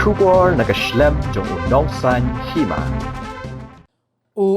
Shubor nakaslem jong unongsan hima.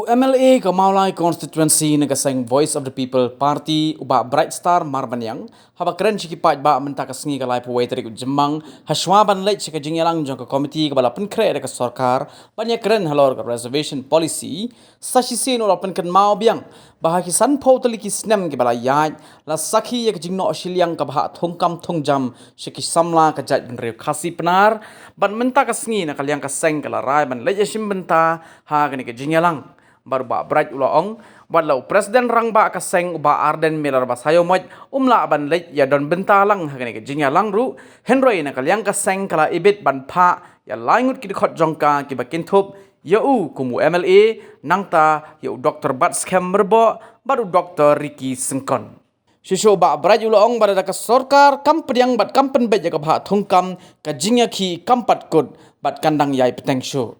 MLA Kamaulai constituency nagasang Voice of the People Party uba Bright Star Marbanyang haba keren chikipat ba mentaka sengi kalai puwai tarik jemang haswaban leit chika jingyalang jong komiti kabala penkre deka sarkar banyak keren halor ka reservation policy sasisi no lapen kan mau biang bahaki san pau taliki snem kabala yaj la sakhi yak jingno shiliang ka bah thongkam thongjam shiki samla ka jat benre khasi penar ban mentaka sengi na kaliang ka seng kala rai ban leit yashim benta ha gani ka jingyalang baru ba bright ulaong wadlau presiden rang ba ka seng ba arden milar ba sayo moj umla ban leit ya don bentalang hagani ke jinya langru henroi na kalyang ka seng kala ibit ban pha ya laingut ki khot jongka ki ba kinthop ya u kumu MLA nangta ya Dr. Bat Scam merbo baru Dr. Ricky Sengkon Shisho ba bright ulaong pada ka sarkar kampediang bat kampen bet ya ka ba thongkam ka jinya ki kampat kod bat kandang yai peteng show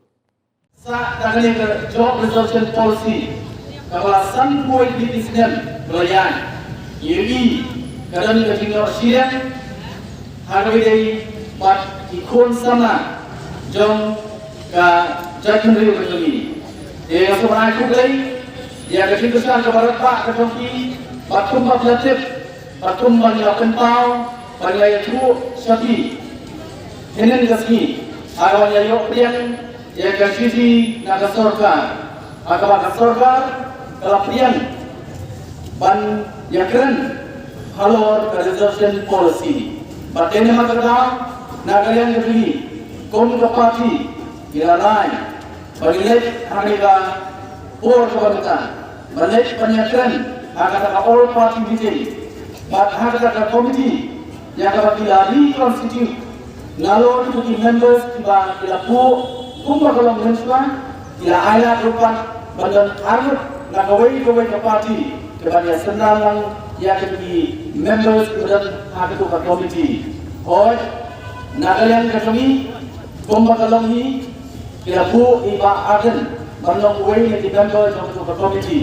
sa dagani ke job reservation policy kapala san point di disnen belayan yeli kadang ke tinggal siang hargai dei bat ikon sama jong ka jakin riu ke kami dia sebenarnya aku dei dia ke tinggal siang ke barat pak ke jongki batum bat latif batum banyak kentau banyak tu sapi henen gaski arawanya yok yang ya kasih naga sarkar agak sarkar kelapian ban ya keren halor reservation policy batene magada naga yang dibeli kon ke parti kira lain bagi harga por kebanyakan balik penyakren agak all party meeting bat harga komiti yang akan dilari constitute nalor itu members tiba dilaku kumpa kalau menentukan tidak ada rupan badan arut nak kawai ke parti kepada senang yang di members badan arut ke komiti. Oh, nak yang kami kumpa kalau ni tidak bu iba agen badan kawai yang di members ke komiti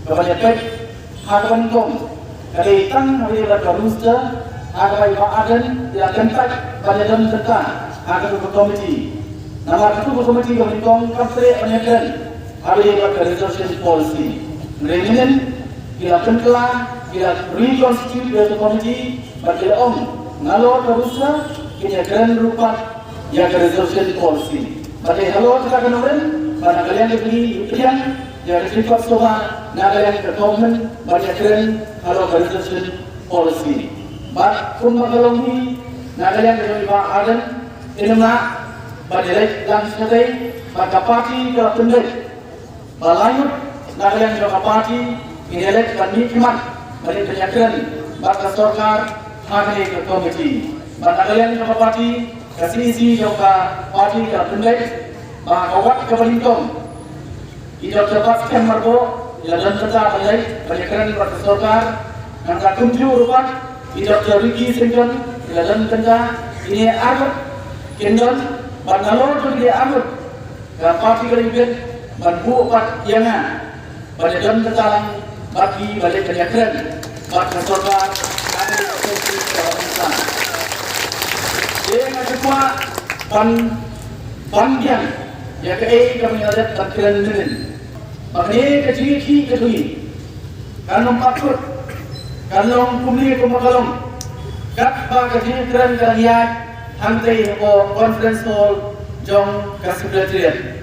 kepada pek agen kom dari tang hari ada rusta agen iba agen tidak kentak badan tentang agen ke komiti. Nama itu komiti kami kapre penyekian hari ini reservation policy. Mereka kita penkela kita reconstitute dari komiti bagi ngalor terusnya kita keren rupa ya reservation policy. Bagi ngalor kita kenoren pada kalian dibeli ujian ya sifat soha kalian ketomben bagi keren ngalor reservation policy. Bak kumakalongi kalian dibeli adan ini Badai dan sebagai pada parti ke pendek, balayut nagalan ke parti inelek dan nikmat dari penyakiran pada sarkar hari ke komiti. Nagalan ke parti kasih isi ke parti ke pendek, bahawat ke pelintong. Tidak dapat kan marbo, jalan tetap pendek penyakiran pada sarkar. Nangka kunjung rupat tidak teriki sengkan jalan tetap ini agak kendon. Bangalor tu dia amut, parti kerajaan bantu pat iana, pada dalam tentang bagi balik penyakiran, pada sarkar kami berfungsi kebangsaan. Dia macam panjang, ya kami ada penyakiran ini. Maknanya kecil kecil, kanong patut, kanong kumli kumakalong, kat kecil keren kerajaan. Hantai o conference hall jong kasiblatirian.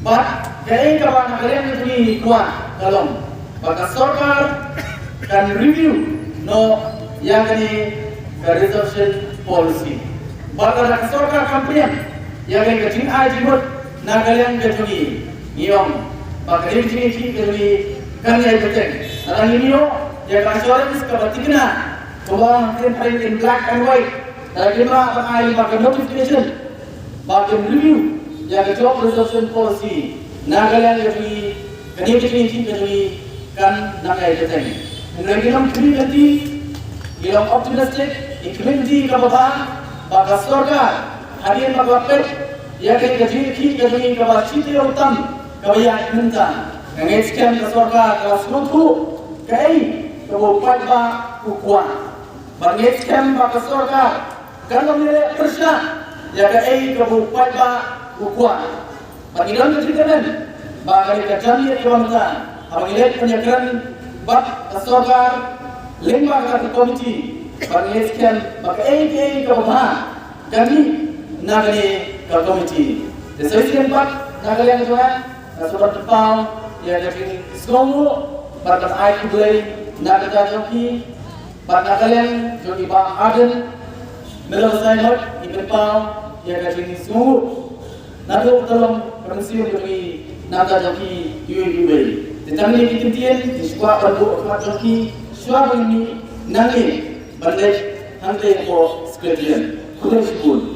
But kaya kawan kalian itu kuat kalong. Baka sarkar can review no yang ini reservation policy. Baka nak sarkar kampian yang ini kecil aja jimut nak kalian ketuni iom. Baka ini ketuni kan yang penting. Dalam ini yo yang assurance kebatikna. Kau print in black and white. Dari lima pengai pakai notification, pakai review, yang job reservation policy, nagalan jadi kini kan nagai jadi. Lagi nam kini nanti, yang optimistic, iklimti kabar, bagai sarkar, harian bagai pet, yang kini kabar citi utam, kabar minta, yang sekian sarkar kelas rutu, kamu pajak ukuan, bagi sekian bagai sarkar. Kalau mereka kerja, ya ka ka bu pai ba bu kuat bagi dalam kecerdasan bagi kerjaan yang kita bagi lihat penyegaran bak kesorgar lima kata komiti bagi sekian bagi ka bah kami nagari ka komiti sesuai bak nagari yang tuan sebab tepau ya jadi sekomu bak ai kubulai nagari joki bak nagari joki ba aden Melawan saya ibu pau ya jadi semua nado dalam manusia jadi nada jadi UUB. Tetapi ini kemudian di sekolah baru akan jadi suara ini nanti balik nanti ko sekalian kuda sekul.